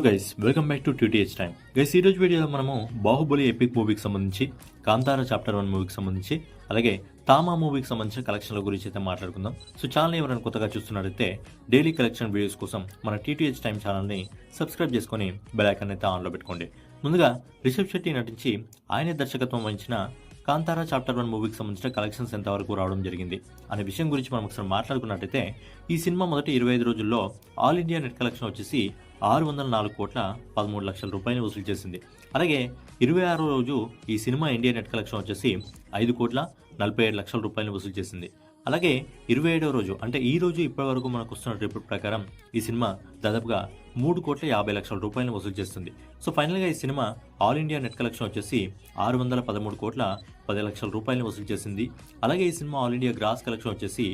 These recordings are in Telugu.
Guys, welcome back to TTH time. Guys, ఈ రోజు వీడియోలో మనము బాహుబలి ఎపిక్ మూవీకి సంబంధించి, కాంతారా చాప్టర్ 1 మూవీకి సంబంధించి, అలాగే తామా మూవీకి సంబంధించిన కలెక్షన్ల గురించి అయితే మాట్లాడుకుందాం. సో ఛానల్ ఎవరైనా కొత్తగా చూస్తున్నట్లయితే డైలీ కలెక్షన్ వీడియోస్ కోసం మన టీటీహెచ్ టైమ్ ఛానల్ని సబ్స్క్రైబ్ చేసుకొని బెల్ ఐకాన్ అయితే ఆన్లో పెట్టుకోండి. ముందుగా రిషబ్ శెట్టి నటించి ఆయనే దర్శకత్వం వహించిన కాంతారా చాప్టర్ 1 మూవీకి సంబంధించిన కలెక్షన్స్ ఎంతవరకు రావడం జరిగింది అనే విషయం గురించి మనం ఒకసారి మాట్లాడుకున్నట్టయితే, ఈ సినిమా మొదటి 25 రోజుల్లో ఆల్ ఇండియా నెట్ కలెక్షన్ వచ్చేసి 604 కోట్ల 13 లక్షల రూపాయలు వసూలు చేసింది. అలాగే 26వ రోజు ఈ సినిమా ఇండియా నెట్ కలెక్షన్ వచ్చేసి 5 కోట్ల 47 లక్షల రూపాయలు వసూలు చేసింది. అలాగే 27వ రోజు అంటే ఈ రోజు ఇప్పటి వరకు మనకు వస్తున్న రిపోర్ట్ ప్రకారం ఈ సినిమా దాదాపుగా 3 కోట్ల 50 లక్షల రూపాయలను వసూలు చేస్తుంది. సో ఫైనల్గా ఈ cinema all India net collection వచ్చేసి 613 కోట్ల 10 లక్షల రూపాయలను వసూలు చేసింది. అలాగే ఈ cinema all India gross collection వచ్చేసి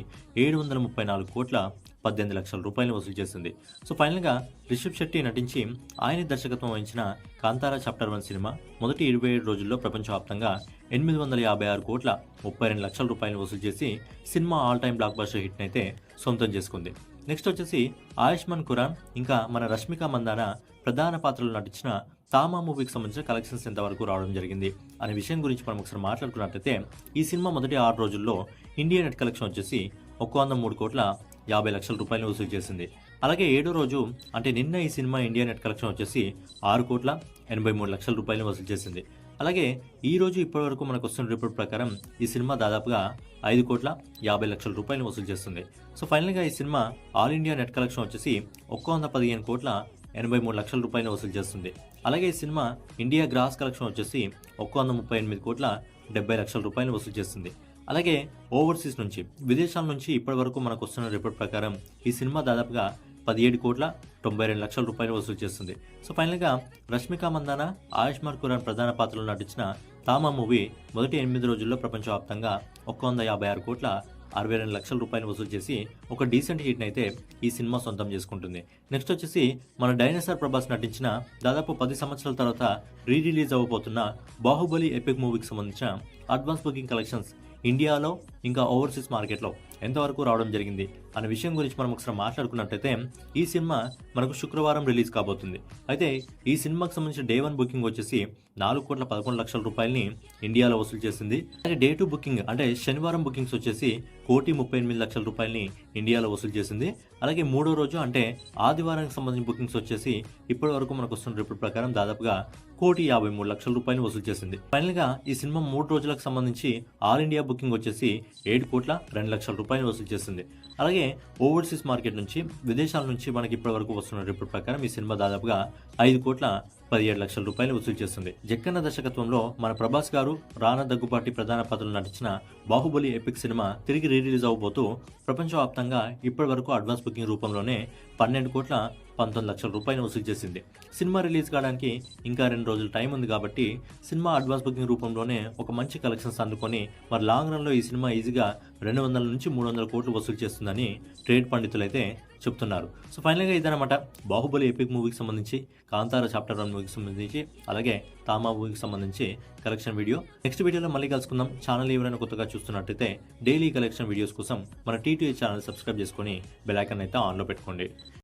734 కోట్ల 18 లక్షల రూపాయలు వసూలు చేసింది. సో ఫైనల్గా రిషబ్ శెట్టి నటించి ఆయన దర్శకత్వం వహించిన కాంతారా చాప్టర్ 1 సినిమా మొదటి 27 రోజుల్లో ప్రపంచవ్యాప్తంగా 856 కోట్ల 32 లక్షల రూపాయలు వసూలు చేసి cinema all time block buster hit అయితే సొంతం చేసుకుంది. నెక్స్ట్ వచ్చేసి ఆయుష్మాన్ ఖురాన్ ఇంకా మన రష్మిక మందాన ప్రధాన పాత్రలు నటించిన తామా మూవీకి సంబంధించిన కలెక్షన్స్ ఎంతవరకు రావడం జరిగింది అనే విషయం గురించి మనం ఒకసారి మాట్లాడుకున్నట్లయితే, ఈ సినిమా మొదటి 6 రోజుల్లో ఇండియా నెట్ కలెక్షన్ వచ్చేసి 103 కోట్ల 50 లక్షల రూపాయలు వసూలు చేసింది. అలాగే 7వ రోజు అంటే నిన్న ఈ సినిమా ఇండియా నెట్ కలెక్షన్ వచ్చేసి 6 కోట్ల 83 లక్షల రూపాయలు వసూలు చేసింది. అలాగే ఈ రోజు ఇప్పటివరకు మనకు వస్తున్న రిపోర్ట్ ప్రకారం ఈ సినిమా దాదాపుగా 5 కోట్ల 50 లక్షల రూపాయలు వసూలు చేస్తుంది. సో ఫైనల్గా ఈ cinema all India net collection వచ్చేసి 115 కోట్ల 83 లక్షల రూపాయలు వసూలు చేస్తుంది. అలాగే ఈ సినిమా ఇండియా గ్రాస్ కలెక్షన్ వచ్చేసి 138 కోట్ల 70 లక్షల రూపాయలు వసూలు చేస్తుంది. అలాగే ఓవర్సీస్ నుంచి విదేశాల నుంచి ఇప్పటి వరకు మనకు వస్తున్న రిపోర్ట్ ప్రకారం ఈ సినిమా దాదాపుగా 17 కోట్ల 92 లక్షల రూపాయలు వసూలు చేస్తుంది. సో ఫైనల్గా రష్మిక మందాన ఆయుష్మాన్ ఖురాన్ ప్రధాన పాత్రలో నటించిన తామా మూవీ మొదటి 8 రోజుల్లో ప్రపంచవ్యాప్తంగా 156 కోట్ల 62 లక్షల రూపాయలు వసూలు చేసి ఒక డీసెంట్ హిట్ అయితే ఈ సినిమా సొంతం చేసుకుంటుంది. నెక్స్ట్ వచ్చేసి మన డైనోసార్ ప్రభాస్ నటించిన దాదాపు 10 సంవత్సరాల తర్వాత రిలీజ్ అవ్వబోతున్న బాహుబలి ఎపిక్ మూవీకి సంబంధించిన అడ్వాన్స్ బుకింగ్ కలెక్షన్స్ ఇండియాలో ఇంకా ఓవర్సీస్ మార్కెట్లో ఎంతవరకు రావడం జరిగింది అనే విషయం గురించి మనం ఒకసారి మాట్లాడుకున్నట్టయితే, ఈ సినిమా మనకు శుక్రవారం రిలీజ్ కాబోతుంది. అయితే ఈ సినిమాకి సంబంధించిన డే 1 బుకింగ్ వచ్చేసి 4 కోట్ల 11 లక్షల రూపాయలని ఇండియాలో వసూలు చేసింది. అలాగే డే 2 బుకింగ్ అంటే శనివారం బుకింగ్స్ వచ్చేసి 1,38 లక్షల రూపాయలని ఇండియాలో వసూలు చేసింది. అలాగే 3వ రోజు అంటే ఆదివారానికి సంబంధించిన బుకింగ్స్ వచ్చేసి ఇప్పటి వరకు మనకు వస్తున్న రిపోర్ట్ ప్రకారం దాదాపుగా 1,53 లక్షల రూపాయలు వసూలు చేసింది. ఫైనల్ గా ఈ సినిమా 3 రోజులకు సంబంధించి ఆల్ ఇండియా బుకింగ్ వచ్చేసి 7 కోట్ల 2 లక్షల రూపాయలు వసూలు చేసింది. అలాగే ఓవర్సీస్ మార్కెట్ నుంచి విదేశాల నుంచి మనకి ఇప్పటి వరకు వస్తున్న రిపోర్ట్ ప్రకారం ఈ సినిమా దాదాపుగా 5 కోట్ల 17 లక్షల రూపాయలు వసూలు చేస్తుంది. జక్కన్న దర్శకత్వంలో మన ప్రభాస్ గారు, రానా దగ్గుపాటి ప్రధాన పాత్రలు నటించిన బాహుబలి ఎపిక్ సినిమా తిరిగి రిలీజ్ అవబోతూ ప్రపంచవ్యాప్తంగా ఇప్పటి వరకు అడ్వాన్స్ బుకింగ్ రూపంలోనే 12 కోట్ల 19 లక్షల రూపాయలు వసూలు చేసింది. సినిమా రిలీజ్ కావడానికి ఇంకా 2 రోజులు టైం ఉంది కాబట్టి సినిమా అడ్వాన్స్ బుకింగ్ రూపంలోనే ఒక మంచి కలెక్షన్స్ అందుకొని మరి లాంగ్ రన్లో ఈ సినిమా ఈజీగా 200 నుంచి 300 కోట్లు వసూలు చేస్తుందని ట్రేడ్ పండితులు అయితే చెప్తున్నారు. సో ఫైనల్గా ఇదనమాట బాహుబలి ఎపిక్ మూవీకి సంబంధించి, కాంతారా చాప్టర్ 1 మూవీకి సంబంధించి, అలాగే తామా మూవీకి సంబంధించి కలెక్షన్ వీడియో. నెక్స్ట్ వీడియోలో మళ్ళీ కలుసుకుందాం. ఛానల్ ఎవరైనా కొత్తగా చూస్తున్నట్టయితే డైలీ కలెక్షన్ వీడియోస్ కోసం మన టీటీహెచ్ ఛానల్ సబ్స్క్రైబ్ చేసుకొని బెల్ ఐకాన్ అయితే ఆన్లో పెట్టుకోండి.